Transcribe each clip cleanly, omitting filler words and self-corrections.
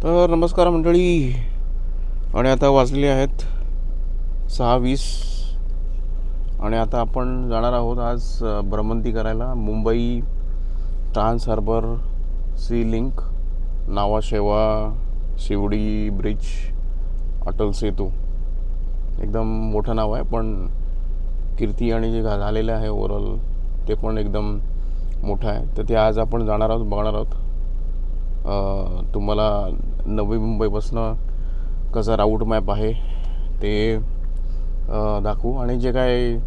तर नमस्कार मंडळी. आणि आता वाजलेले आहेत 6:20 आणि आता आपण जाणार आहोत आज भ्रमंती करायला. Mumbai trans harbour sea link, Nhava Sheva, Sewri bridge, Atal Setu. एकदम मोठं नाव आहे, पण कीर्ती आणि जे झालेलं आहे ओव्हरऑल ते पण एकदम मोठं आहे. तर ते आज आपण जाणार आहोत, बघणार आहोत. तुम्हाला नवी मुंबईपासनं कसा राऊट मॅप आहे ते दाखवू, आणि जे काय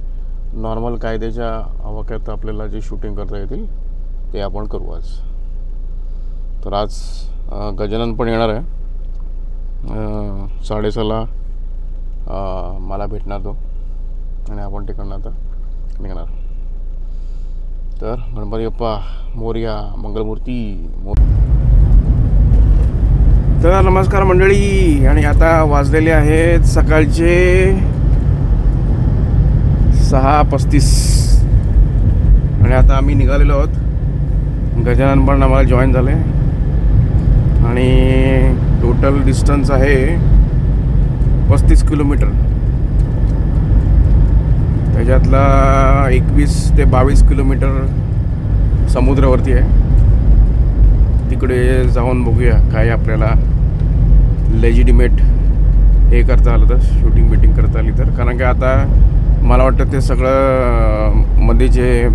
नॉर्मल कायद्याच्या आवाक्यात आपल्याला जे शूटिंग करता येतील ते आपण करू आज. तर आज गजानन पण येणार आहे. 6:30ला मला भेटणार तो, आणि आपण तिकडनं आता निघणार. तर गणपती बाप्पा मोरया, मंगलमूर्ती तर नमस्कार मंडळी. आणि आता वाजलेले आहेत सकाळचे 6:35 आणि आता आम्ही निघालेलो आहोत. गजानन पण आम्हाला जॉईन झाले आणि टोटल डिस्टन्स आहे 35 किलोमीटर. त्याच्यातला 21 ते 22 किलोमीटर समुद्रावरती आहे. तिकडे जाऊन बघूया काय आपल्याला लेजिटिमेट हे करता आलं तर, शूटिंग बिटिंग करता आली तर. कारण की आता मला वाटतं ते सगळं मध्ये जे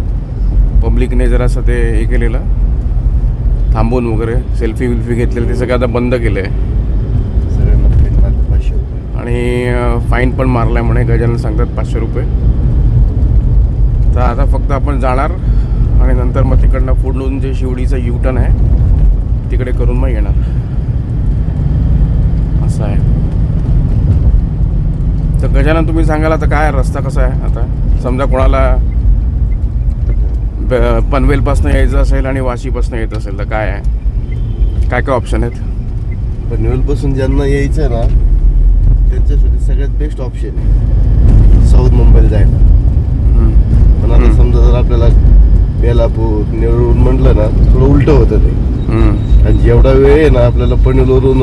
पब्लिकने जरासं ते हे केलेलं, थांबून वगैरे सेल्फी विल्फी घेतलेलं, ते सगळं आता बंद केलं आहे. आणि फाईन पण मारला आहे म्हणे, गजानन सांगतात 500 रुपये. तर आता फक्त आपण जाणार आणि नंतर मग तिकडनं पुढून जे शिवडीचं U-टर्न आहे तिकडे करून मग येणार, असं आहे. तर गजानन तुम्ही सांगाल आता काय रस्ता कसा आहे. आता समजा कोणाला पनवेलपासून यायचं असेल आणि वाशीपासून येत असेल तर काय आहे, काय काय ऑप्शन आहेत? पनवेलपासून ज्यांना यायचं ना त्यांच्यासाठी सगळ्यात बेस्ट ऑप्शन आहे साऊथ मुंबईला जायला. पण आता समजा जर आपल्याला बेलापूर, नेरूळ म्हटलं ना, थोडं उलटं होतं ते. आणि जेवढा वेळ आहे ना आपल्याला पनवेलवरून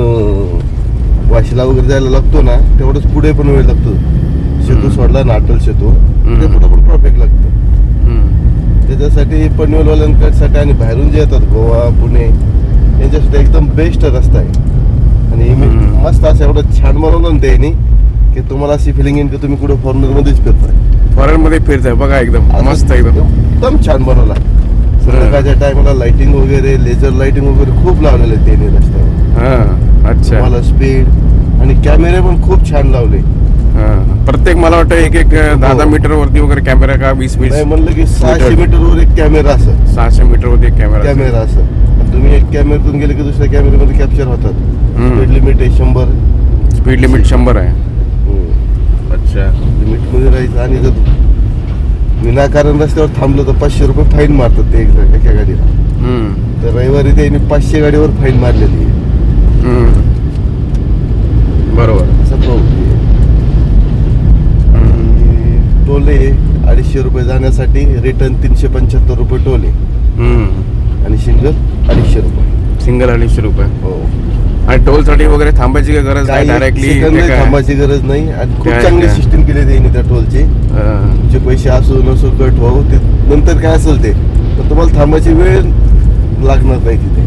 वाशीला वगैरे जायला लागतो ना, तेवढंच पुढे पण वेळ लागतो. सेतू सोडला ना, अटल सेतू, ते पुढे पण ट्रॉफिक लागतं. त्याच्यासाठी पनवेलवाल्यांसाठी आणि बाहेरून जे येतात गोवा, पुणे, यांच्यासाठी एकदम बेस्ट रस्ता आहे. आणि मस्त असं एवढं छान बनवलं ना त्यांनी की तुम्हाला अशी फिलिंग येईल की तुम्ही कुठे फॉरेनमध्येच फिरताय. फॉरेनमध्ये फिरताय बघा, एकदम मस्त, एकदम छान बनवला. संध्याकाळच्या टायमाला लाइटिंग वगैरे, लेझर लाइटिंग वगैरे खूप लावलेलं आहे त्यांनी रस्त्यावर. अच्छा. तुम्हाला स्पीड आणि कॅमेरे पण खूप छान लावले. प्रत्येक मला वाटतं एक 10 मीटर वरती वगैरे कॅमेरा का 20 म्हणलं की 600 मीटरवर एक कॅमेरा असं, 600 मीटर वरती एक कॅमेरा असं. तुम्ही एक कॅमेऱ्यातून गेले की दुसऱ्या कॅमेऱ्यामध्ये कॅप्चर होतात. स्पीड लिमिट आहे 100. स्पीड लिमिट 100 आहे. अच्छा. लिमिट मध्ये राहायचं. आणि जर विनाकारण रस्त्यावर थांबलं तर 500 रुपये फाईन मारतात ते एका गाडीला. तर रविवारी त्यांनी 500 गाडीवर फाईन मारलेली आहे. बरोबर. असं प्रवृत्ती आहे. टोले 250 रुपये जाण्यासाठी, रिटर्न 375 रुपये टोले. आणि सिंगल 250 रुपये. सिंगल 250 रुपये. हो. आणि टोल साठी वगैरे थांबायची काही गरज नाही, डायरेक्टली थांबायची गरज नाही. आणि खूप चांगली सिस्टीम केली त्यांनी त्या टोलची. तुमचे पैसे असो नसो, कट व्हावं, ते नंतर काय असेल ते, पण तुम्हाला थांबायची वेळ लागणार नाही तिथे.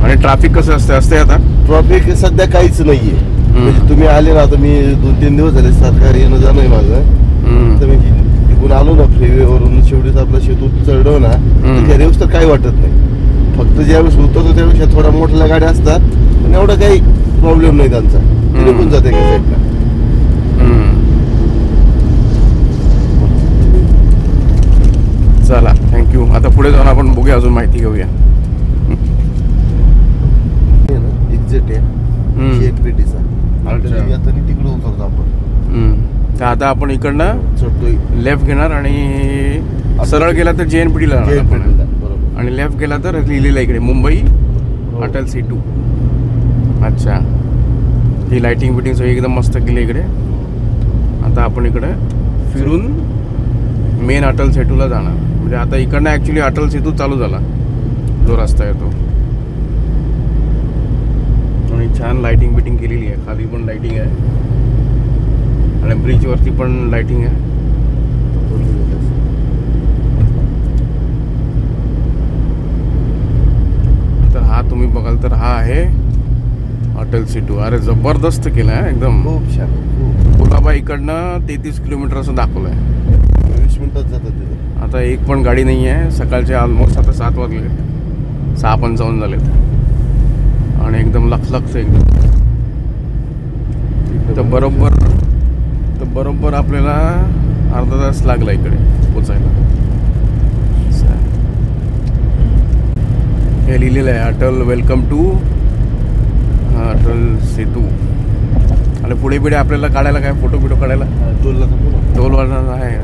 आणि ट्रॅफिक कसं असते आता? ट्रॅफिक सध्या काहीच नाहीये. म्हणजे तुम्ही आले ना, आता मी 2-3 दिवस झाले सरकार येणं जाणं आहे माझं. तर मी तिकडून आलो ना फ्रीवे वरून, शेवटीच आपला शेतू चढलो ना, त्या दिवस तर काही वाटत नाही. फक्त ज्यावेळेस उतरतो त्यावेळेस थोड्या मोठ्या गाड्या असतात, पण एवढं काही प्रॉब्लेम नाही त्यांचा. निघून जाते एका साईडला. चला, थँक्यू. आता पुढे जाऊन आपण बघूया, अजून माहिती घेऊया. एक्झिट आहे JNPTचा. आता तिकडे उतरतो आपण. तर आता आपण इकडनं चढतोय, लेफ्ट घेणार आणि सरळ गेला तर JNPTला, आणि लेफ्ट गेला तर लिहिलेला इकडे मुंबई अटल सेतू. अच्छा. ही लाइटिंग बिटिंग सगळी एकदम मस्त केली इकडे. आता आपण इकडे फिरून मेन अटल सेतूला जाणार. म्हणजे आता इकडनं ॲक्च्युली अटल सेतू चालू झाला, जो रस्ता आहे तो. आणि छान लाइटिंग बिटिंग केलेली आहे. खाली पण लाइटिंग आहे आणि ब्रिजवरती पण लाइटिंग आहे. तर हा तुम्ही बघाल तर हा आहे अटल सेतू. अरे जबरदस्त केला आहे एकदम. खूप छान. कुलाबा इकडनं 33 किलोमीटर असं दाखवलं आहे. 20 मिनिटात जातात तिथे. आता एक पण गाडी नाही आहे. सकाळचे ऑलमोस्ट आता 7 वाजले, 6:55 झालेत आणि एकदम लखलखचं एकदम. तर बरोबर आपल्याला अर्धा तास लागला इकडे पोचायला. हे लिहिलेलं आहे अटल वेलकम टू अटल सेतू. आणि पुढे पुढे आपल्याला काढायला काय फोटो बिटो काढायला टोलवाला आहे.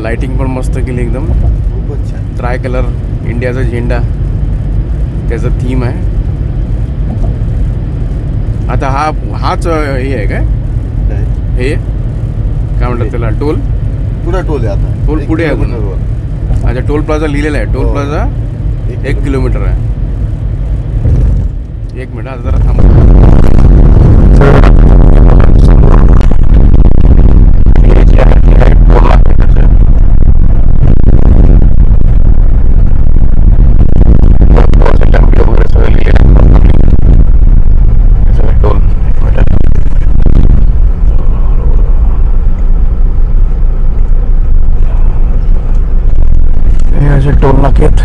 लाइटिंग पण मस्त केली एकदम. खूपच छान. ट्राय कलर इंडियाचा झेंडा त्याचं थीम आहे. आता हाच हे आहे काय हे काय म्हणतात त्याला टोल. पुढे टोल आहे आता. टोल पुढे आहे अजून. अच्छा टोल प्लाझा लिहिलेला आहे. टोल प्लाझा 1 किलोमीटर आहे. 1 मिनिट आता जरा थांबा. टोल नाक्यात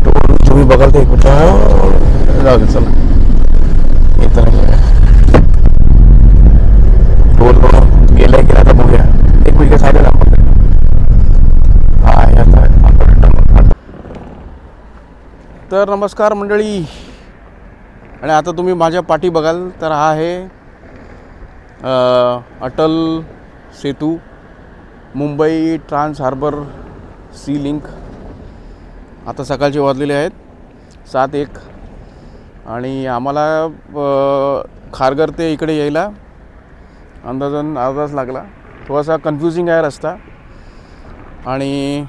टोल तुम्ही बघाल ते कुठं जाऊ दे. चला इथं टोल गेलाय की आता बघूया. एक मिनिट साईडला दाखवते. हा आता तर नमस्कार मंडळी. आणि आता तुम्ही माझ्या पाठी बघाल तर हा आहे Atal Setu, Mumbai trans harbour sea link. आता सकाळचे वाजलेले आहेत 7:01 आणि आम्हाला खारघर ते इकडे यायला अंदाजन अर्धा तास लागला. थोडासा कन्फ्युजिंग आहे रस्ता आणि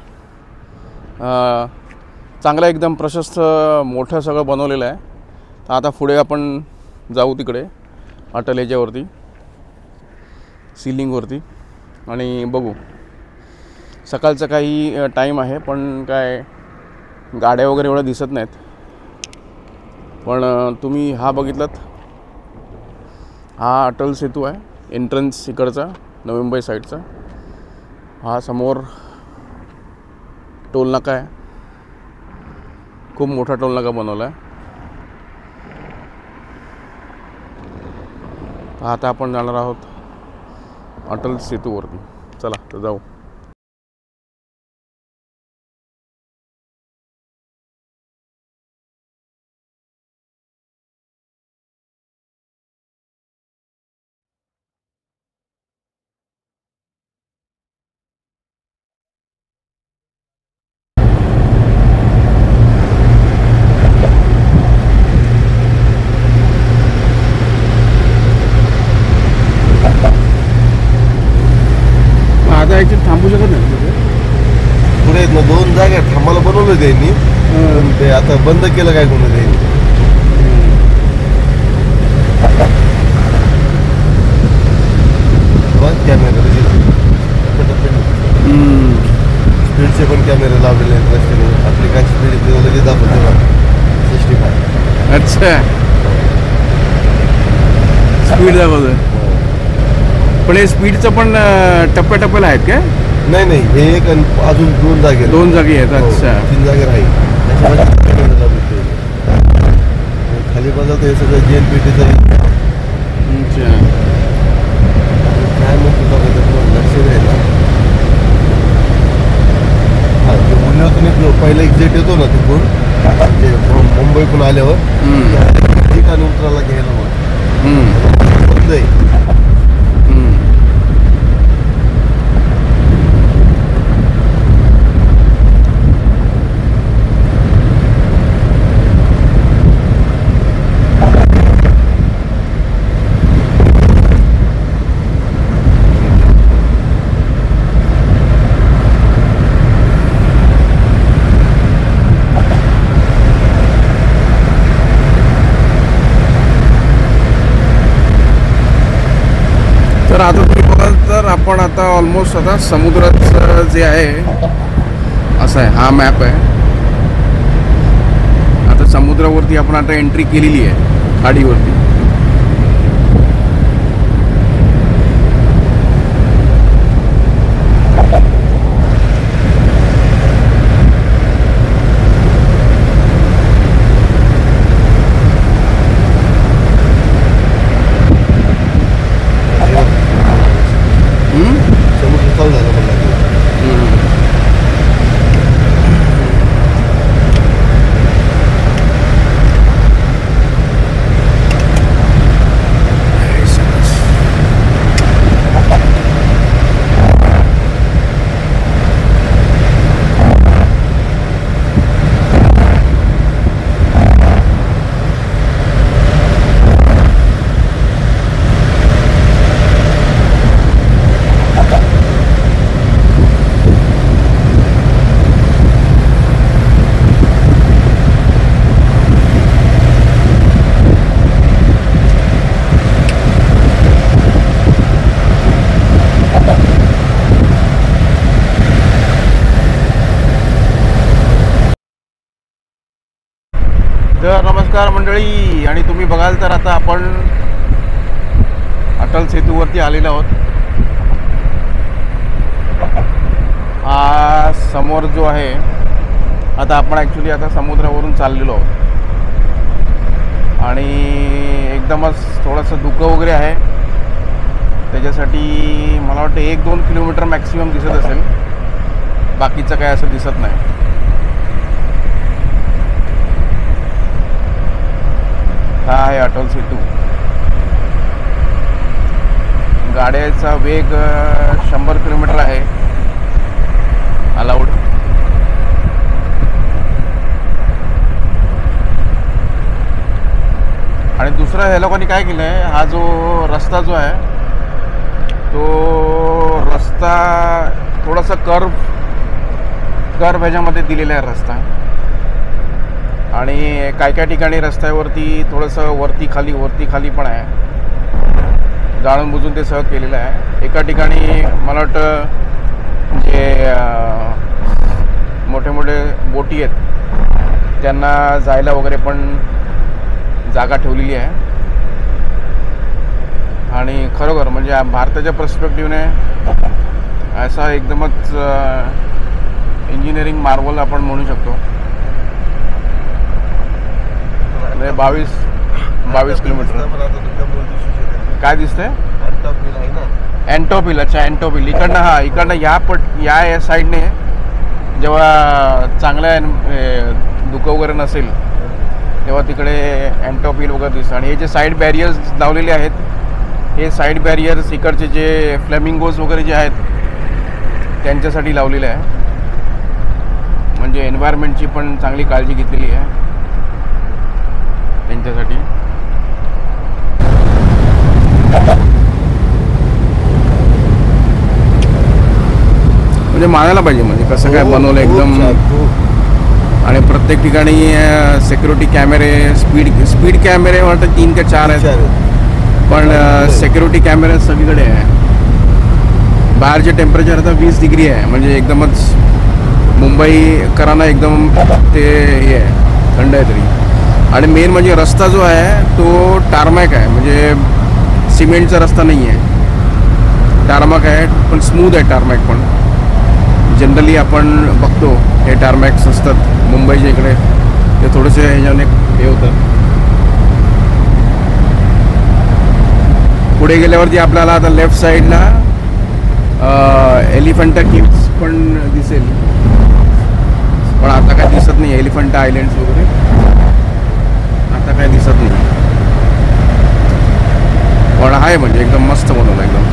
चांगला एकदम प्रशस्त मोठं सगळं बनवलेलं आहे. तर आता पुढे आपण जाऊ तिकडे अटल याच्यावरती सी लिंकवरती आणि बघू. सकाळचं काही टाईम आहे पण काय गाड्या वगैरे एवढ्या दिसत नाहीत. पण तुम्ही हा बघितलात हा अटल सेतू आहे. एंट्रन्स इकडचा नवी मुंबई साईडचा. हा समोर टोल नाका आहे. खूप मोठा टोल नाका बनवला आहे. आता आपण जाणार आहोत अटल सेतूवरती. चला तर जाऊ. आता ॲक्च्युली थांबू शकत नाही. पुढे आहेत ना 2 जागा थांबायला बनवलं त्यांनी. ते आता बंद केलं काय कोणी त्यांनी. स्पीडचे पण कॅमेरे लावलेले आहेत रस्त्याने. आपली काय स्पीड लगेच दाखवतो 65. अच्छा स्पीड दाखवतोय. पण हे स्पीडचं पण टप्प्याटप्प्याला आहेत काय. नाही हे एक अजून 2 जागे 2 जागी आहेत. अच्छा 3 जागे राहील. खाली बघा हे सगळं JNPTचं आहे. अच्छा काय म्हणतो बघा लक्ष द्यायला. हा ते मुल्यातून एक पहिला एक्झिट येतो ना तिकडून म्हणजे मुंबईतून आल्यावर ठिकाणी उतरायला घ्यायला मग बंद आहे. ऑलमोस्ट आता समुद्राचं जे आहे असं आहे, हा मॅप आहे. आता समुद्रावरती आपण आता एंट्री केलेली आहे खाडीवरती. समुद्र चालू झाला म्हणला की. तर नमस्कार मंडळी, आणि तुम्ही बघाल तर आता आपण अटल सेतूवरती आलेलो आहोत. हा समोर जो आहे, आता आपण ॲक्च्युली आता समुद्रावरून चाललेलो आहोत आणि एकदमच थोडंसं धुकं वगैरे आहे. त्याच्यासाठी मला वाटतं 1-2 किलोमीटर मॅक्सिमम दिसत असेल, बाकीचं काय असं दिसत नाही. हा आहे अटल सेतू. गाड्याचा वेग 100 किलोमीटर आहे अलाउड. आणि दुसरं ह्या लोकांनी काय केलं आहे, हा जो रस्ता जो आहे तो रस्ता थोडासा कर्व ह्याच्यामध्ये दिलेला आहे रस्ता. आणि काय ठिकाणी रस्त्यावरती थोडंसं वरती खाली पण आहे. जाणून बुजून ते सगळं केलेलं आहे. एका ठिकाणी मला वाटतं जे मोठे बोटी आहेत त्यांना जायला वगैरे पण जागा ठेवलेली आहे. आणि खरोखर म्हणजे भारताच्या पर्स्पेक्टिव्हने असा एकदमच इंजिनिअरिंग मार्वल आपण म्हणू शकतो. 22 किलोमीटर काय दिसतंय? अँटोपिल. अच्छा, अँटोपिल इकडनं या साईडने जेव्हा चांगल्या धुकं वगैरे नसेल तेव्हा तिकडे अँटोपिल वगैरे दिसतं. आणि हे जे साईड बॅरियर्स लावलेले आहेत, हे साईड बॅरियर्स इकडचे जे फ्लेमिंगोज वगैरे जे आहेत त्यांच्यासाठी लावलेले आहे. म्हणजे एन्व्हायरमेंटची पण चांगली काळजी घेतलेली आहे त्यांच्यासाठी. म्हणजे मानायला पाहिजे, म्हणजे कसं काय बनवलं एकदम. आणि प्रत्येक ठिकाणी सिक्युरिटी कॅमेरे, स्पीड कॅमेरे वाटतं 3 का 4 आहेत, पण सिक्युरिटी कॅमेरे सगळीकडे आहे. बाहेरचे टेम्परेचर आता 20 डिग्री आहे, म्हणजे एकदमच मुंबईकरांना एकदम ते हे आहे, थंड आहे तरी. आणि मेन म्हणजे रस्ता जो आहे तो टारमॅक आहे, म्हणजे सिमेंटचा रस्ता नाही आहे, टारमॅक आहे. पण स्मूथ आहे टारमॅक पण. जनरली आपण बघतो हे टारमॅक्स असतात मुंबईच्या इकडे, ते थोडेसे ह्याच्याने हे होतं. पुढे गेल्यावरती आपल्याला आता लेफ्ट साईडला एलिफंटा केव्स पण दिसेल, पण आता काय दिसत नाही. एलिफंटा आयलँड्स वगैरे आता काय दिसत नाही, पण आहे म्हणजे एकदम मस्त बनवलं एकदम.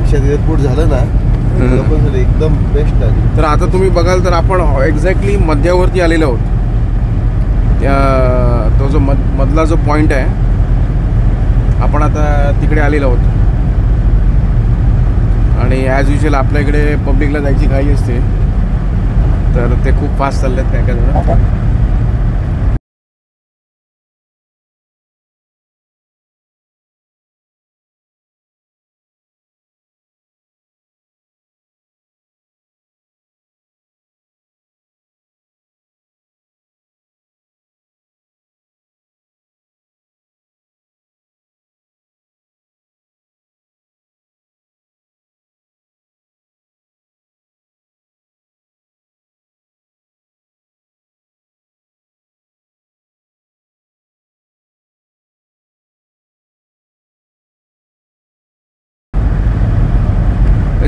भविष्यात एअरपोर्ट झालं ना लोकांसाठी एकदम बेस्ट आहे. तर आता तुम्ही बघाल तर आपण एक्झॅक्टली मध्यावरती आलेलो आहोत. तो जो मधला जो पॉईंट आहे आपण आता तिकडे आलेलो आहोत. आणि ॲज युजल आपल्या इकडे पब्लिकला जायची घाई असते तर ते खूप फास्ट चालले आहेत काय काय जण.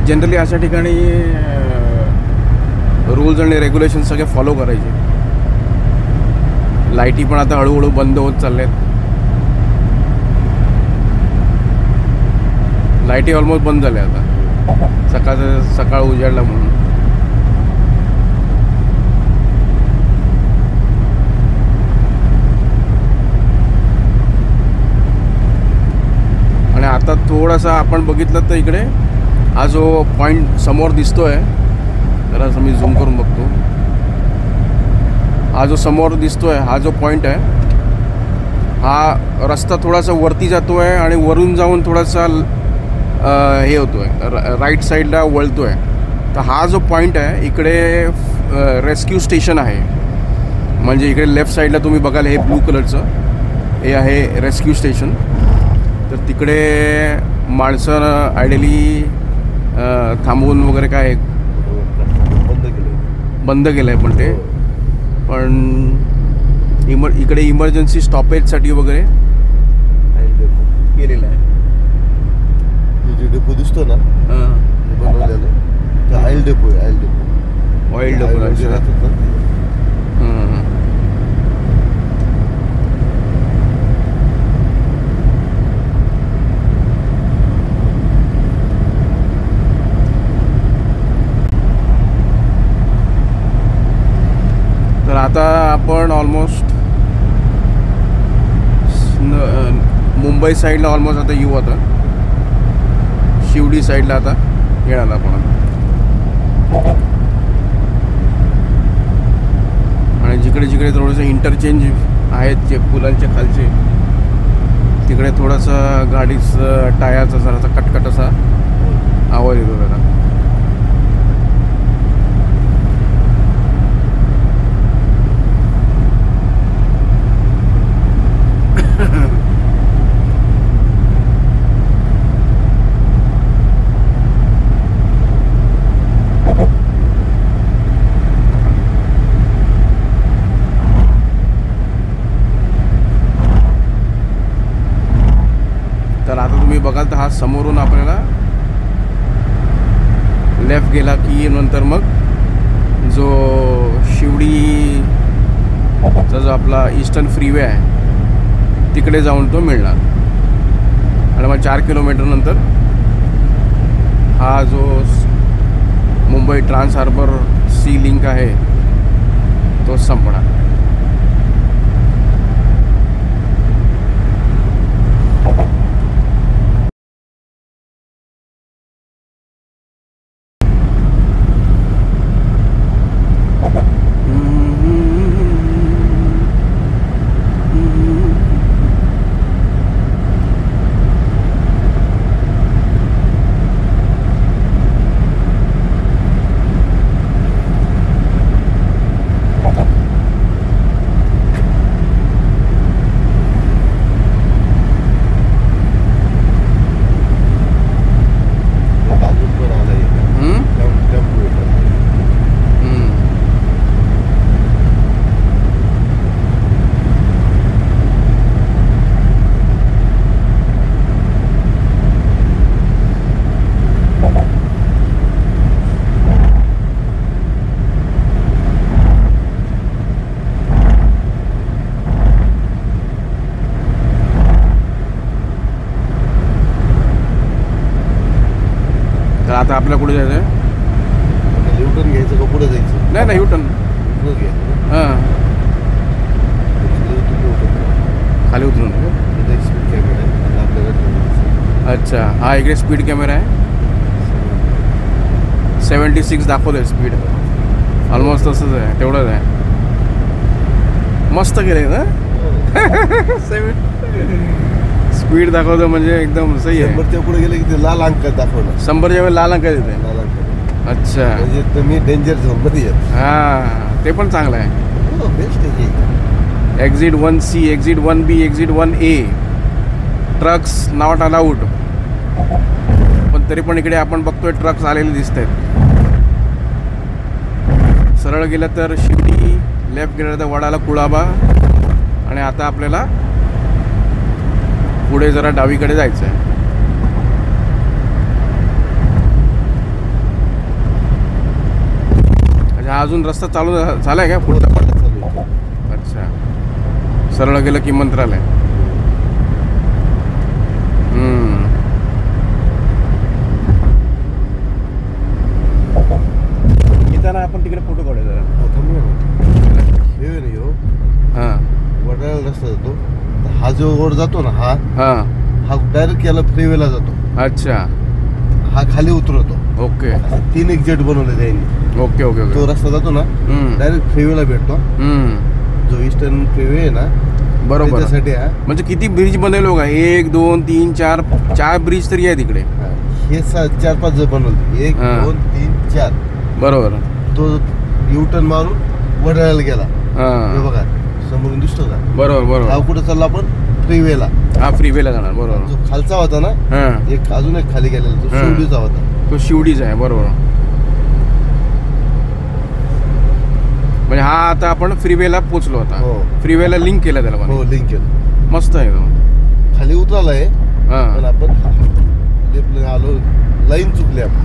जनरली अशा ठिकाणी रूल्स आणि रेग्युलेशन सगळे फॉलो करायचे. लाईटी पण आता हळूहळू बंद होत चालल्यात. लाईटी ऑलमोस्ट बंद झाल्या आता सकाळ उजाडला म्हणून. आणि आता थोडासा आपण बघितलं तर इकडे हा जो पॉईंट समोर दिसतोय जरा मी झूम करून बघतो. हा जो समोर दिसतोय हा जो पॉईंट आहे हा रस्ता थोडासा वरती जातोय आणि वरून जाऊन थोडासा हे होतोय राईट साईडला वळतोय. तर हा जो पॉईंट आहे इकडे रेस्क्यू स्टेशन आहे. म्हणजे इकडे लेफ्ट साईडला तुम्ही बघाल हे ब्लू कलरचं हे आहे रेस्क्यू स्टेशन. तर तिकडे माणसं आयडियली थांबवून वगैरे काय बंद केलं आहे. पण इकडे इमर्जन्सी स्टॉपेजसाठी वगैरे केलेलं आहे. डेपो दिसतो ना बनवलेलं ऑइल डेपो आहे. ऑइल डेपो तर आता आपण ऑलमोस्ट मुंबई साईडला ऑलमोस्ट आता येऊ. आता शिवडी साईडला आता येणार आपण. आणि जिकडे जिकडे थोडंसं इंटरचेंज आहेत जे पुलांच्या खालचे तिकडे थोडासा गाडीचं टायरचा जरासा कटकट असा आवाज येतो त्याला. तर आता तुम्ही बघाल तर हा समोरून आपल्याला लेफ्ट गेला की नंतर मग जो शिवडीचा जो आपला ईस्टर्न फ्रीवे आहे तिकडे जाऊन तो मिळणार. आणि मग 4 किलोमीटर नंतर हा जो Mumbai trans harbour sea link आहे तो संपणार. तर आता आपल्याला कुठे जायचं आहे? युटर्न घ्यायचं का पुढे जायचं? नाही नाही युटर्न. पुढे घ्यायचं. हां खाली उतरून. इथं एक स्पीड कॅमेरा आहे आता आपल्याला. अच्छा हा इकडे स्पीड कॅमेरा आहे. 76 दाखवतोय स्पीड. ऑलमोस्ट तसंच आहे, तेवढंच आहे. मस्त केलं ना. स्पीड दाखवतो म्हणजे एकदम सही आहे. 100च्या पुढे गेले की ते लाल अंक दाखवणार. 100च्या वेळेला लाल अंक देते. लाल अंक अच्छा म्हणजे तुम्ही डेंजर झोन मध्ये आहे. हां ते पण चांगलं आहे. हो बेस्ट आहे. Exit 1C, exit 1B, exit 1A, trucks not allowed. पण तरी पण इकडे आपण बघतोय ट्रक्स आलेले दिसत आहेत. सरळ गेलं तर शिवडी, लेफ्ट गेलं तर वडाला कुळाबा, आणि आता आपल्याला पुढे जरा डावीकडे जायचं आहे. अच्छा हा अजून रस्ता चालू झाला आहे का पुढचा पण? अच्छा सरळ गेलं की मंत्रालय. येताना आपण तिकडे फोटो काढूया जरा. हां वडाळ्याला रस्ता जातो. हा जो रोड जातो ना हा हां डायरेक्ट याला फ्रीवेला जातो. अच्छा हा खाली उतरवतो. ओके 3 एक्झिट बनवले त्यांनी. ओके ओके तो ओके. रस्ता जातो ना डायरेक्ट फ्रीवेला भेटतो. जो ईस्टर्न फ्रीवे आहे ना बरोबर. त्याच्यासाठी हा म्हणजे किती ब्रिज बनवले बघा. 1 2 3 4 ब्रिज तरी आहे तिकडे. हे 4-5 जण बनवले. 1 हा. 2 3 4. बरोबर. तो युटर्न मारून वडाळ्याला गेला. हे हां बघा समोरून दिसतो का? बरोबर हा बरोबर. कुठं चालला आपण फ्रीवेला. हा फ्रीवेला जाणार. बरोबर. जो खालचा होता ना हां एक अजून एक खाली गेलेला तो हा. शिवडीचा होता. तो शिवडीचा आहे. बरोबर. म्हणजे हा आता आपण फ्रीवेला पोचलो होता. हो. फ्रीवेला लिंक केलं त्याला हो पण. लिंक केलं. मस्त आहे तो. खाली उतरलाय पण हां आपण लेफ्टला आलो. लाईन चुकली आपण.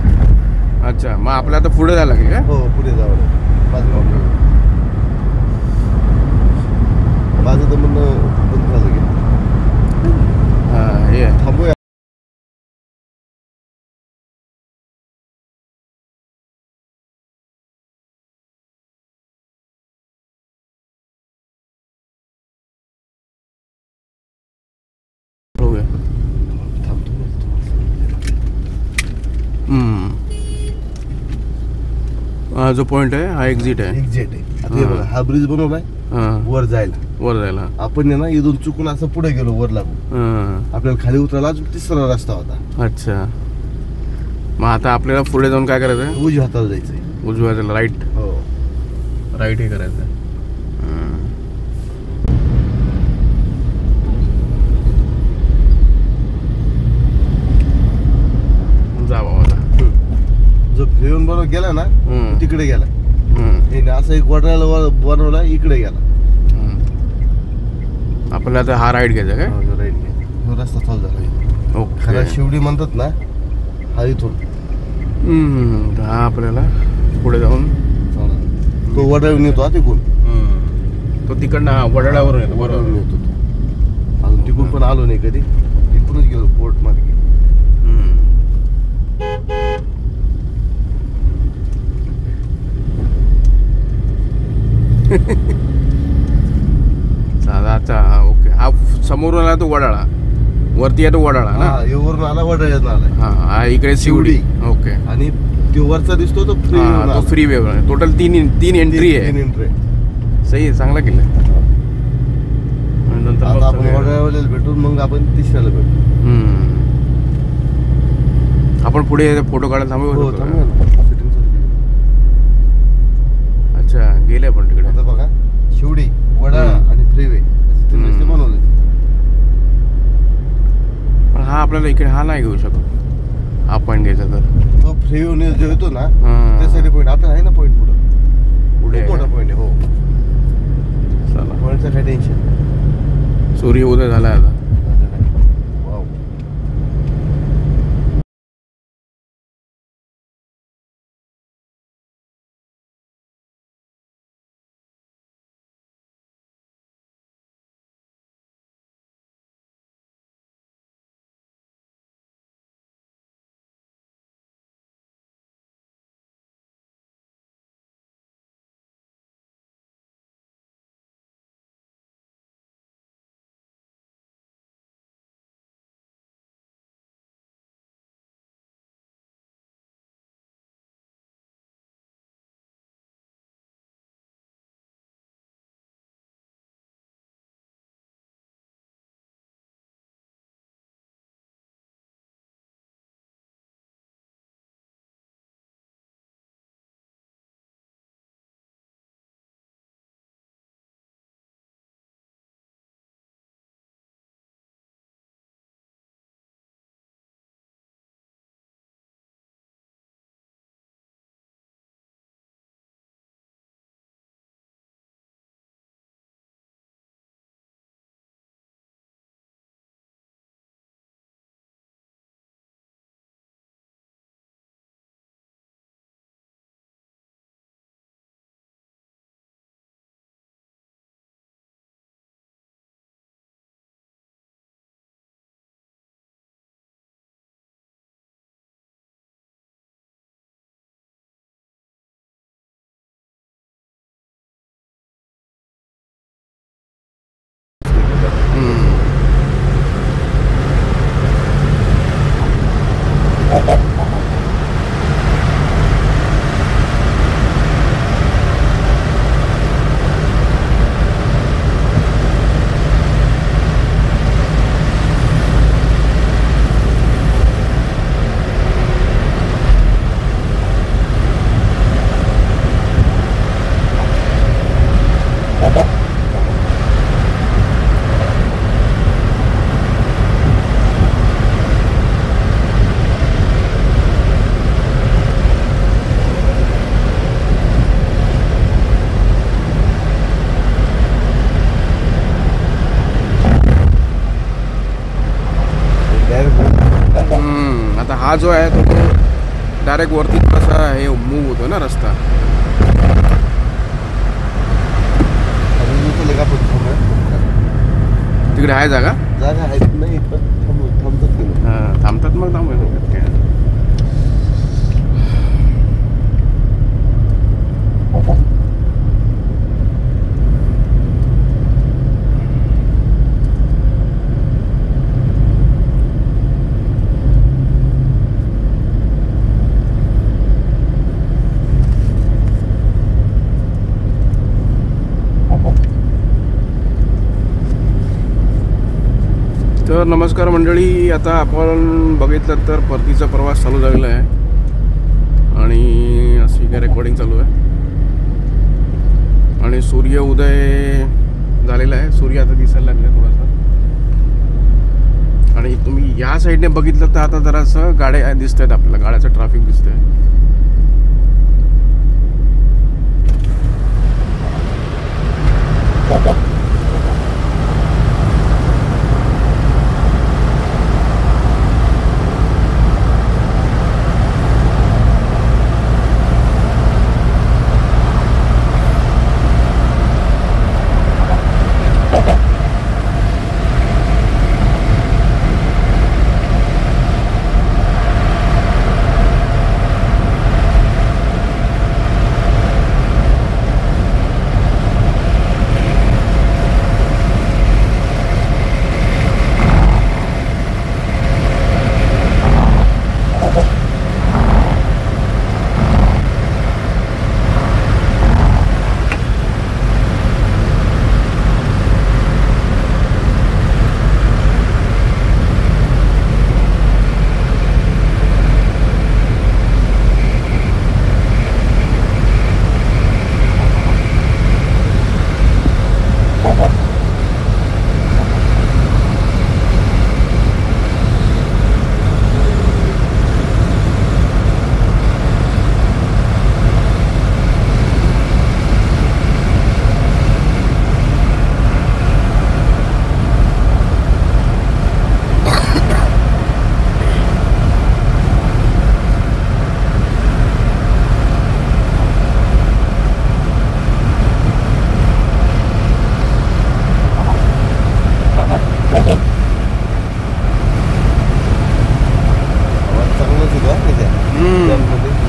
अच्छा मग आपलं आता पुढे झालं की काय? हो पुढे जावं माझं तर म्हणणं बंद झालं की हां हे आहे. थांबूया. बघूया. हा जो पॉइंट आहे हा एक्झिट आहे. एक्झिट आहे. आता हे बघा हा ब्रिज बनवलाय हां वर जायला. वर जायला. आपण आहे ना इथून चुकून असं पुढे गेलो वर लागून. हां आपल्याला खाली उतरायला अजून तिसरा रस्ता होता. अच्छा मग आता आपल्याला पुढे जाऊन काय करायचं आहे? उजव्या हाताला जायचंय. उजव्या राईट. हो राईट हे करायचं आहे. जा बाबा. जो फ्रीवन बरोबर गेला ना तिकडे गेला. हे असं एक वडाळ्याला बनवला इकडे गेला. आपल्याला आता हा राईट घ्यायचा काय? राईट रस्ता चालू झाला. ओके. खरा शिवडी म्हणतात ना हा इथून. तर हा आपल्याला पुढे जाऊन तो वडाळून येतो हा तिकून. तो तिकडनं हा वडाळ्यावरून येतो. बरोबर येतो तो. अजून तिकून पण आलो नाही कधी. तिकूनच गेलो पोर्ट मध्ये. अच्छा ओके. हा समोरून आला तो वडाळा. वरती आहे तो वडाळा ना. हा वरून आला वडाळ्यात आला. हा इकडे शिवडी. ओके. आणि तो वरचा दिसतो तो फ्री. तो फ्री वे. टोटल तीन एंट्री आहे. 3 एंट्री. सही आहे. चांगला केलं. नंतर आता आपण वडाळ्याला भेटून मग आपण तिसऱ्याला भेटू. आपण पुढे फोटो काढायला थांबू. अच्छा गेले आपण तिकडे. आता बघा शिवडी वडाळा आणि फ्रीवे रस्ते बनवले. पण हा आपल्याला इकडे हा नाही घेऊ शकत. हा पॉईंट घ्यायचा तर तो फ्रीवे जो येतो ना त्यासाठी पॉईंट आपल्याला आहे ना पॉईंट पुढे मोठा पॉईंट आहे. हो चला पॉईंटचं काही टेन्शन. सूर्य उदय झाला आता. हा जो आहे तो डायरेक्ट वरती थोडासा हे मूव होतो ना रस्ता. तिकडे आहे जागा आहे नाही थांबतात थांबतात मग तर नमस्कार मंडळी. आता आपण बघितलं तर परतीचा प्रवास चालू झालेला आहे आणि अशी काय रेकॉर्डिंग चालू आहे आणि सूर्य उदय झालेला आहे. सूर्य आता दिसायला लागला थोडासा आणि तुम्ही या साईडने बघितलं तर आता जरासं गाड्या दिसत आहेत आपल्याला, गाड्याचं ट्रॅफिक दिसतंय.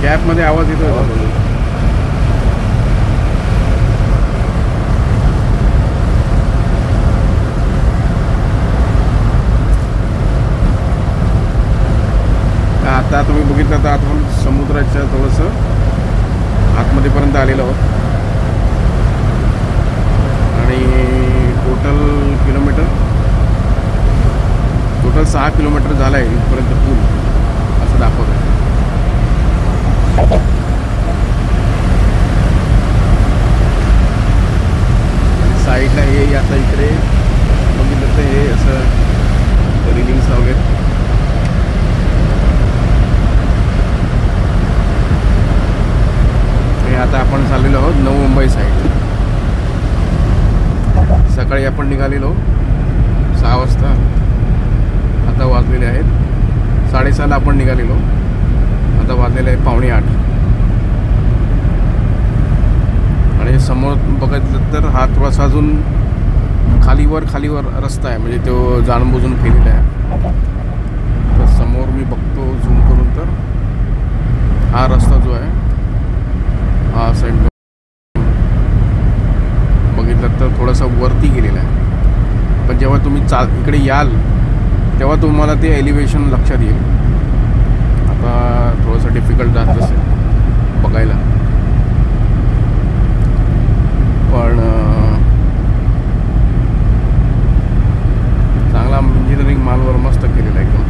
गॅपमध्ये आवाज येतो. आता तुम्ही बघितलं तर आपण समुद्राच्या थोडंसं आतमध्येपर्यंत आलेलो आहोत आणि टोटल 6 किलोमीटर झाला आहे इथपर्यंत पूल असं दाखवत आहे. साईडला हे आता इकडे बघितलं तर हे असं रिलिंग्स लावलेत. हे आता आपण चाललेलो आहोत नवी मुंबई साईड. सकाळी आपण निघालेलो 6 वाजता, आता वाजलेले आहेत 6:30 आपण निघालेलो, आता वाजलेले आहे 7:45. आणि समोर बघितलं तर हा थोडासा अजून खालीवर रस्ता आहे, म्हणजे तो जाणबुजून केलेला आहे. तर समोर मी बघतो झूम करून तर हा रस्ता जो आहे हा साईड बघितलं तर थोडासा वरती गेलेला आहे. पण जेव्हा तुम्ही इकडे याल तेव्हा तुम्हाला ते एलिव्हेशन लक्षात येईल. आता थोडंसं डिफिकल्ट जात असेल बघायला, पण चांगला इंजिनिअरिंग मालवर मस्त केलेला एकदम.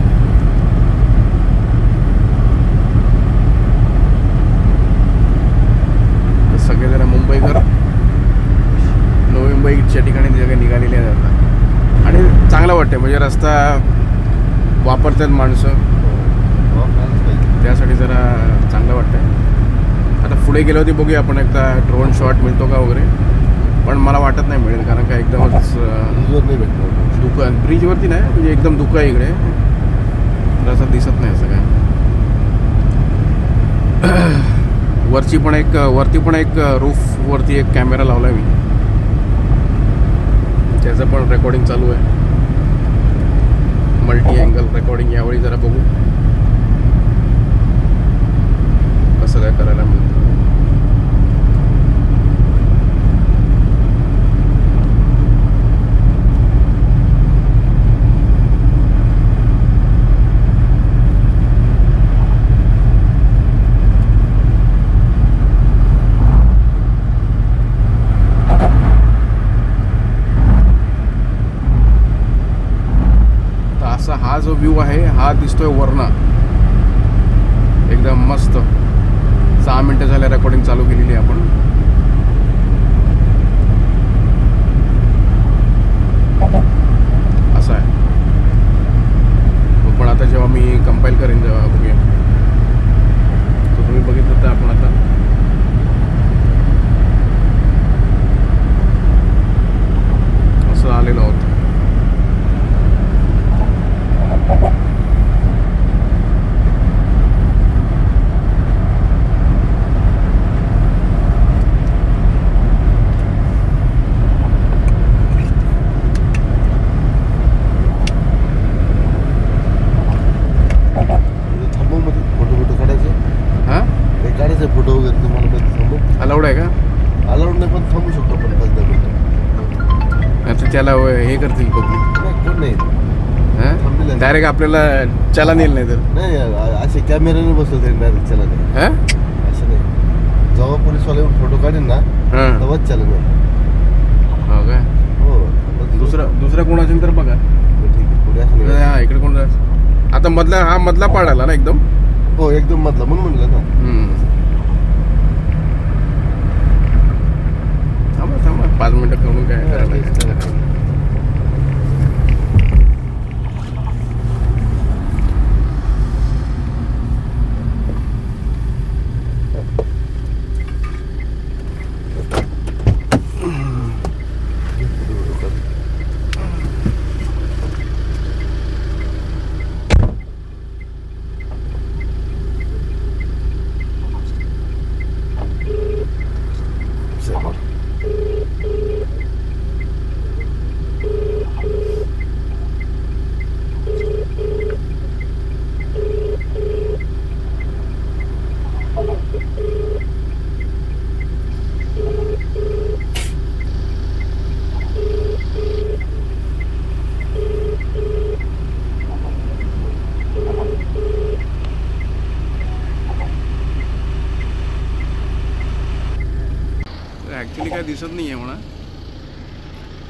सगळेजण मुंबईकर नवी मुंबईच्या ठिकाणी सगळे निघालेले आहेत आता. आणि चांगलं वाटतं, म्हणजे रस्ता वापरतात माणसं, त्यासाठी जरा चांगलं वाटतं. आता पुढे गेलो होते बघूया आपण एकदा ड्रोन शॉट मिळतो का वगैरे, पण मला वाटत नाही मिळेल, कारण का एकदमच धुकं ब्रिजवरती नाही, म्हणजे एकदम धुकं आहे इकडे, असं दिसत नाही असं काय. वरती पण एक रूफ वरती एक कॅमेरा लावला आहे मी, त्याचं पण रेकॉर्डिंग चालू आहे. मल्टी अँगल रेकॉर्डिंग यावेळी जरा बघू कसं काय करायला मिळतं. हा जो व्ह्यू आहे हा दिसतोय वरना, एकदम मस्त. 6 मिनिटं झाले रेकॉर्डिंग चालू केलेली आहे आपण. असं आहे. पण आता जेव्हा मी कंपाईल करेन जेव्हा बघूया, तर तुम्ही बघितलं तर आपण आता असं आलेलो आहोत. फोटो वगैरे तुम्हाला थांबू अलाउड आहे का? अलाउड नाही, पण थांबू शकतो आपण 5-10 मिनिटं. आता त्याला हे करतील पब्लिक कोण नाही डायरेक्ट आपल्याला चला नेल नाही तर. नाही असे कॅमेऱ्याने बसवते डायरेक्ट चला नाही, असं नाही. जेव्हा पोलीसवाले फोटो काढेल ना तेव्हाच चला नाही. हो काय? हो. दुसरा कोण असेल तर बघा. ठीक आहे, पुढे असं हा इकडे कोण आता मधला पाड आला ना एकदम. हो एकदम मधला, म्हणून म्हणलं ना. थांबा 5 मिनिटं करून काय करायला. ॲक्च्युली काय दिसत नाही आहे म्हणा,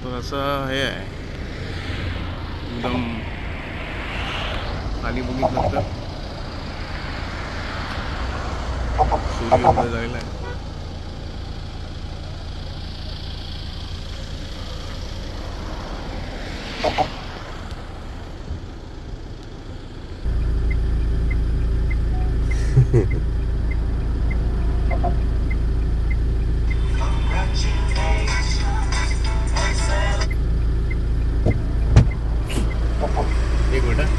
तर असं हे आहे एकदम खाली बघितलं तर सूर्योदय झालेला आहे. एक मिनिट.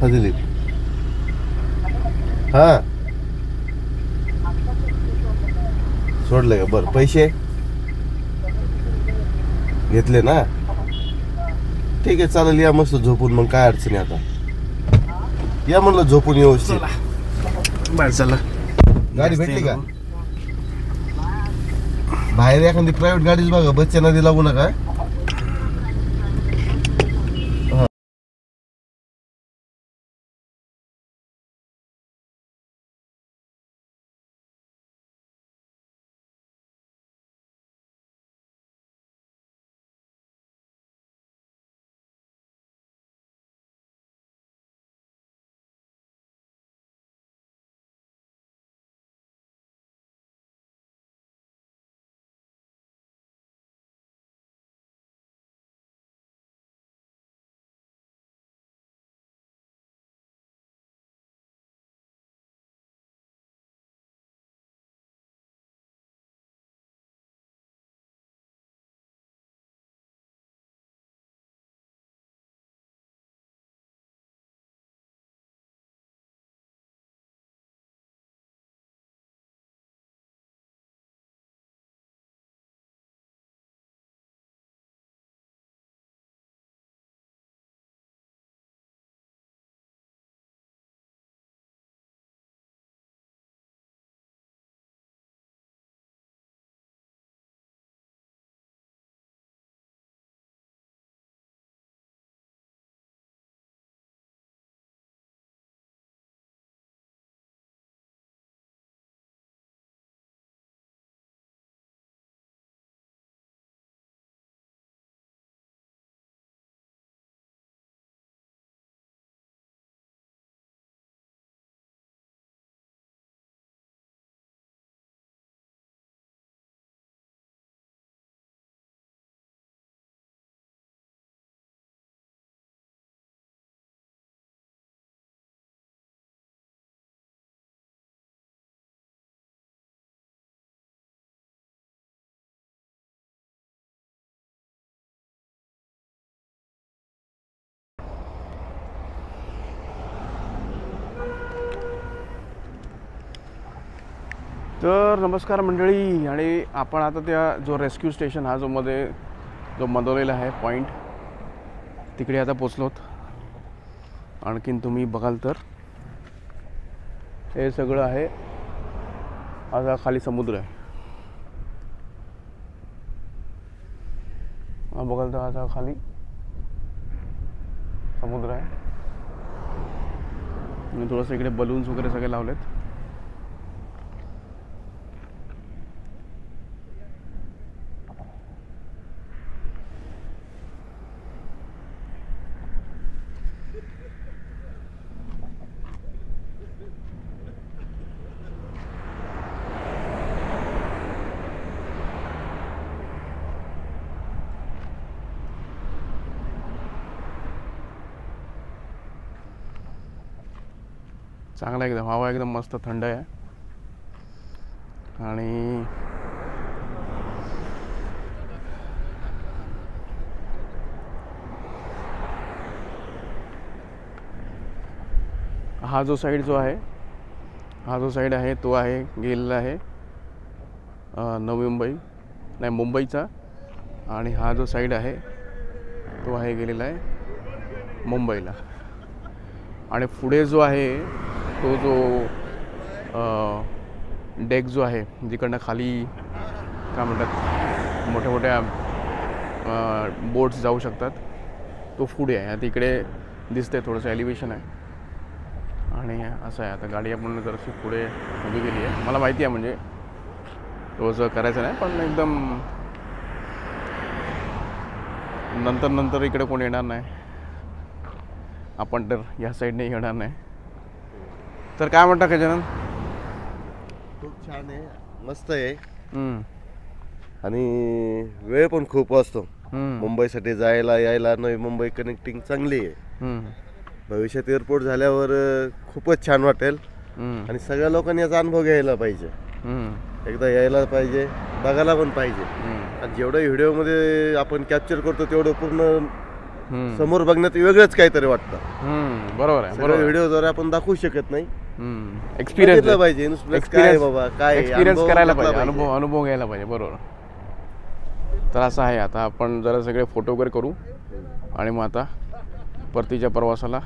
हा दिलीप. हा सोडलं का? बरं, पैसे घेतले ना? ठीक आहे, चालेल. या मस्त झोपून, मग काय अडचणी आता. या म्हणलं झोपून व्यवस्थित. बरं चला. गाडी भेटली का? बाहेर एखादी प्रायव्हेट गाडीच बघा, बसच्या नदी लागू नका. तर नमस्कार मंडळी, आणि आपण आता त्या जो रेस्क्यू स्टेशन हा जो बनवलेला आहे पॉईंट, तिकडे आता पोचलोत. आणखीन तुम्ही बघाल तर हे सगळं आहे, आता खाली समुद्र आहे. हा बघाल तर आता खाली समुद्र आहे आणि थोडंसं इकडे बलून्स वगैरे सगळे लावलेत. चांगला एकदम, हवा एकदम मस्त थंड आहे. आणि हा जो साईड आहे तो आहे गेलेला आहे नवी मुंबई, नाही मुंबईचा. आणि हा जो साईड आहे तो आहे गेलेला आहे मुंबईला. आणि पुढे जो आहे तो जो डेक जो आहे, जिकडनं खाली काय म्हणतात मोठ्या मोठ्या बोट्स जाऊ शकतात, तो पुढे आहे. आता इकडे दिसतंय थोडंसं एलिव्हेशन आहे. आणि असं आहे, आता गाडी आपण जराशी पुढे उभी गेली आहे. मला माहिती आहे म्हणजे थोडंसं करायचं नाही, पण एकदम नंतर इकडे कोण येणार नाही, आपण तर या साईडने येणार नाही. तर काय म्हणता गजानन? खूप छान आहे, मस्त आहे. आणि वेळ पण खूप असतो मुंबईसाठी जायला यायला. नवी मुंबई कनेक्टिंग चांगली आहे. भविष्यात एअरपोर्ट झाल्यावर खूपच छान वाटेल. आणि सगळ्या लोकांनी याचा अनुभव घ्यायला पाहिजे, एकदा यायला पाहिजे, बघायला पण पाहिजे. आणि जेवढं व्हिडिओमध्ये आपण कॅप्चर करतो तेवढं पूर्ण समोर बघण्यात वेगळंच काहीतरी वाटतं. बरोबर आहे. सगळं व्हिडिओद्वारे आपण दाखवू शकत नाही. एक्सपिरियन्स पाहिजे, काय बाबा काय एक्सपिरियन्स करायला पाहिजे, अनुभव घ्यायला पाहिजे. बरोबर. तर असं आहे, आता आपण जरा सगळे फोटो वगैरे करू आणि मग आता परतीच्या प्रवासाला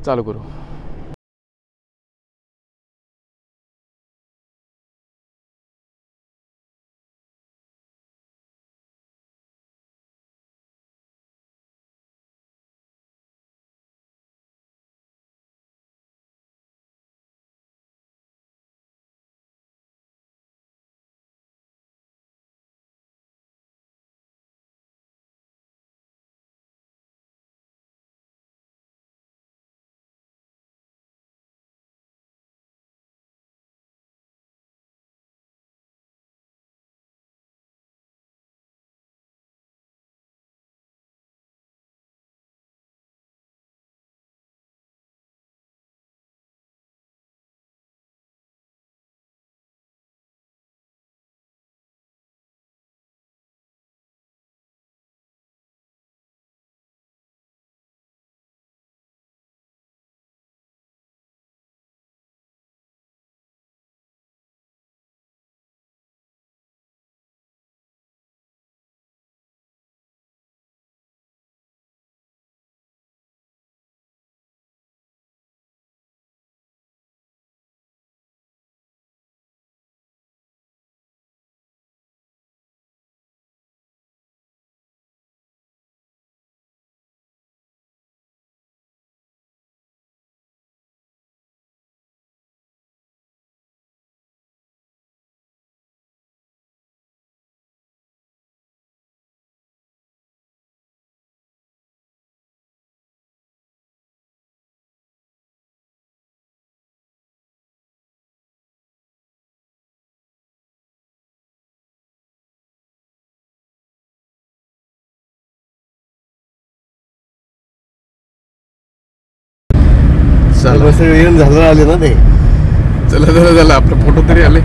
चालू करू. येऊन झालं आले ना ते. चला आपले फोटो तरी आले.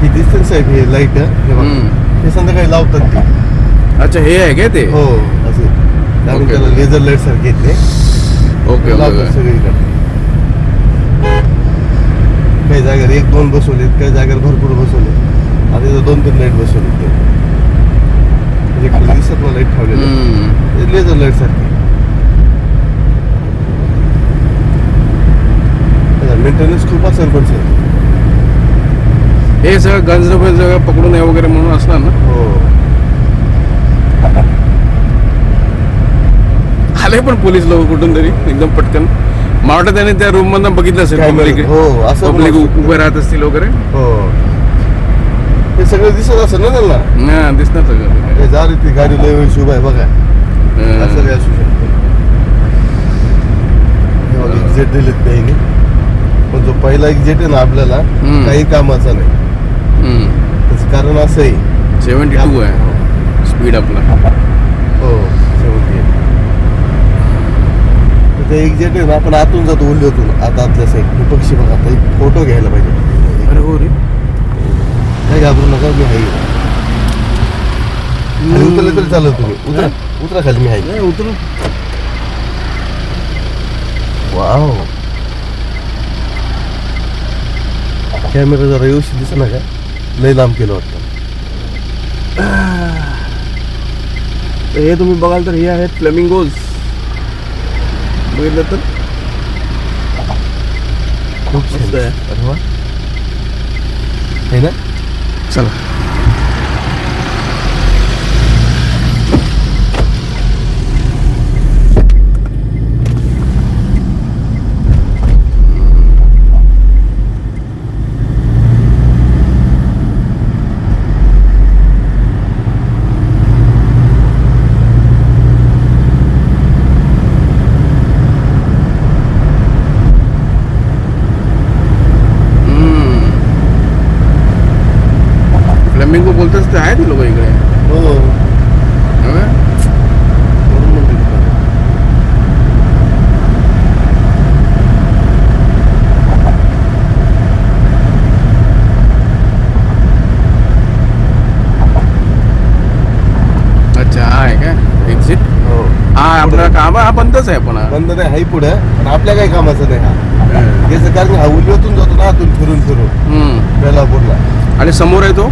ही दिसते साहेब, हे लाईट हे संध्याकाळी लावतात ते. अच्छा हे आहे काय ते? हो असं त्यामुळे ओके. त्याला लेझर लाईट सारखे येते. ओके लावतात ओके. सगळीकडे. काही जागेवर 1-2 बसवलेत, काही जागेवर भरपूर बसवले. आता इथं 2-3 लाईट बसवलेत ते. म्हणजे खाली दिसत ना लाईट ठेवलेले लेझर लाईट सारखे. मेंटेनन्स खूप असेल पण सर. हे सगळं गंज पकडून आहे वगैरे म्हणून असणार ना. हो आले पण पोलीस लोक कुठून तरी एकदम पटकन. मला वाटतं त्याने त्या रूम मधनं बघितलं असेल पब्लिक. हो असं पब्लिक म्हणू शकतो. उभे राहत असतील वगैरे. हो हे सगळं दिसत असेल ना त्यांना. हा दिसणार सगळं. हे जा रे ती गाडी लय वेळ उभा आहे बघा. असं काही असू शकतं. एक्झिट दिलेत त्यांनी. पण जो पहिला एक्झिट आहे ना आपल्याला काही कामाचा नाही. त्याचं कारण असं आहे 72 आहे स्पीड आपला. हो 70. ते एक्झिट आहे ना आपण आतून जातो उल्ह्यातून. आता आतल्या साईड पक्षी बघा. आता एक फोटो घ्यायला पाहिजे. अरे हो रे. काही घाबरू नका मी आहे. खाली उतरले तरी चालत तुम्ही. उतरा उतरा खाली मी आहे. उतरू. वाव कॅमेरा जरा व्यवस्थित दिसत ना का. लय लांब केलं वाटतं. हे तुम्ही बघाल तर हे आहेत फ्लेमिंगोज. बघितलं तर खूप मस्त आहे. अरे वा आहे ना. चला फ्लेमिंगो बोलतच ते आहेत लोक इकडे. हो हो का? म्हणून म्हणते तुम्हाला. अच्छा हा आहे का एक्झिट. हो हा आपला काम हा बंदच आहे पण हा. बंद नाही हाय पुढे. पण आपल्या काही कामाचं नाही हा. याचं कारण हा उल्ह्यातून जातो ना आतून फिरून फिरून बेलापूरला. आणि समोर आहे तो.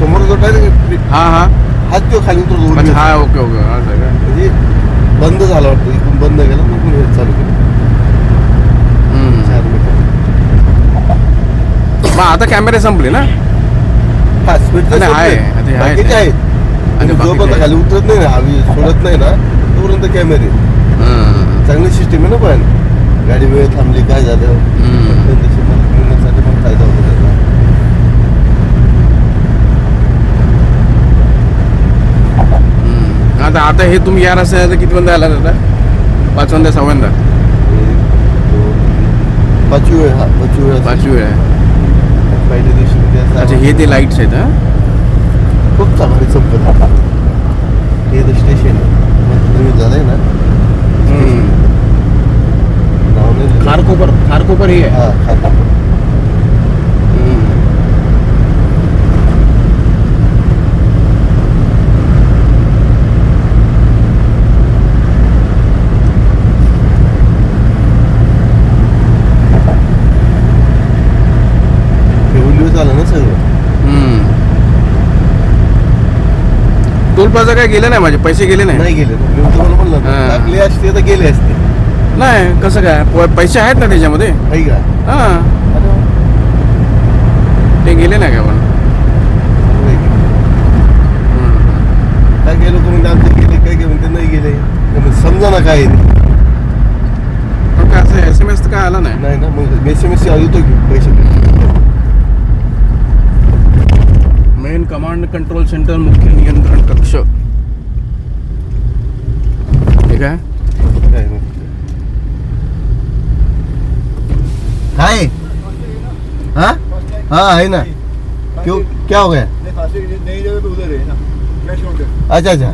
समोर जो डायरेक्ट हा हा. हात तो खाली उतरतो. अच्छा हा ओके ओके हा आहे का. म्हणजे बंद झाला वाटतं. इकडून बंद केला तिकडून हे चालू केलं. 4 मीटर. मग आता कॅमेरे संपले ना. हा स्पीड आणि आहे, आता हे आहेत. बाकीचे आहेत. आणि जोपर्यंत बाकीचे खाली उतरत नाही ना हवी सोडत नाही ना तोपर्यंत कॅमेरे. चांगली सिस्टीम आहे ना. पण गाडी वेळ थांबली काय झालं साठी पण फायदा होतो त्याचा. आता आता हे तुम्ही या रस्त्यात किती बंद आला आता. 5व्यांदा 6व्यांदा. 5वी वेळ. हा 5वी वेळ. 5वी वेळ आहे. पहिल्या दिवशी म्हणजे अच्छा हे ते लाईट्स आहेत हा. खूप चांगली चप्पल. हे तर स्टेशन नवीन झालंय ना. नाव नाही. खारकोपर हे आहे. हा खारकोपर. झालं ना सगळं. टोल प्लाझा काय गेले नाही माझे पैसे गेले नाही. नाही गेले. मी तुम्हाला म्हणलं ना, हा. टाकले असते तर गेले असते. नाही कसं काय पैसे आहेत ना त्याच्यामध्ये. आहे का. हा अरे वा. ते गेले नाही का पण. नाही गेले. काय गेलो म्हणते आमचे गेले काय गे म्हणते नाही गेले. त्यामुळे समजा ना काय आहे ते. पण काय असं SMS तर काय आला नाही. नाही ना मग SMS येतो की पैसे. मेन कमांड कंट्रोल सेंटर मुख्य नियंत्रण कक्ष. ठीक आहे. काय नाही. काय हाँ हाँ है ना. क्यों क्या हो गया. नई जगह पे उधर है ना कैश काउंटर. अच्छा अच्छा.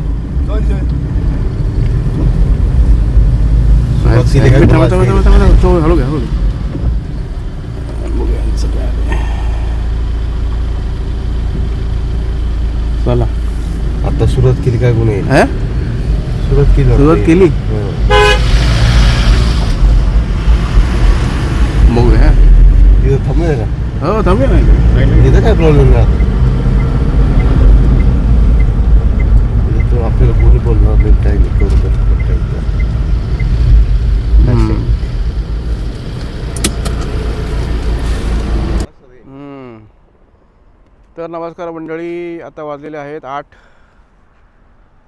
हळू घ्या हळू. केली काय कोणी हा? सुरुवात केली सुरुवात वाटतं. केली हो. बघूया. इथं थांबूया का हो थांबूया नाही इथं काय प्रॉब्लेम नाही आता. इथं तर आपल्याला कोणी बोलणार नाही काही नाही करू शकत काही नाही. तर नमस्कार मंडळी, आता वाजलेले आहेत 8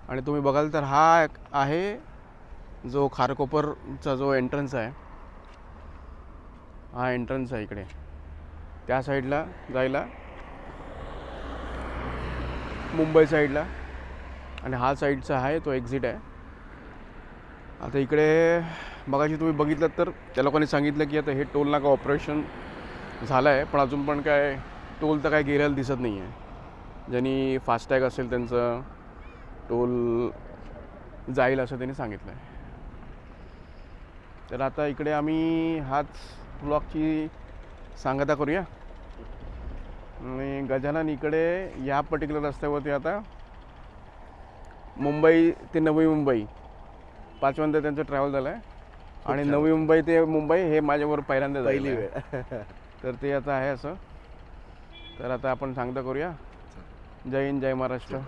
आणि तुम्ही बघाल तर हा आहे जो खारकोपरचा जो एंट्रन्स आहे. हा एंट्रन्स आहे इकडे त्या साईडला जायला मुंबई साईडला, आणि हा साईडचा आहे तो एक्झिट आहे. आता इकडे मगाशी तुम्ही बघितलं तर त्या लोकांनी सांगितलं की आता हे टोल नाका ऑपरेशन झालं आहे, पण अजून पण काय टोल तर काय गेलेलं दिसत नाही आहे. ज्यांनी फास्टॅग असेल त्यांचं टोल जाईल असं त्यांनी सांगितलं आहे. तर आता इकडे आम्ही हाच ब्लॉकची सांगता करूया. आणि गजानन इकडे या पर्टिक्युलर रस्त्यावरती आता मुंबई ते नवी मुंबई 5व्यांदा त्यांचं ट्रॅव्हल झालं आहे. आणि नवी मुंबई ते मुंबई हे माझ्यावर पहिल्यांदा पहिली झालेलं वेळ आहे. तर ते आता आहे असं. तर आता आपण सांगता करूया. जय हिंद, जय महाराष्ट्र.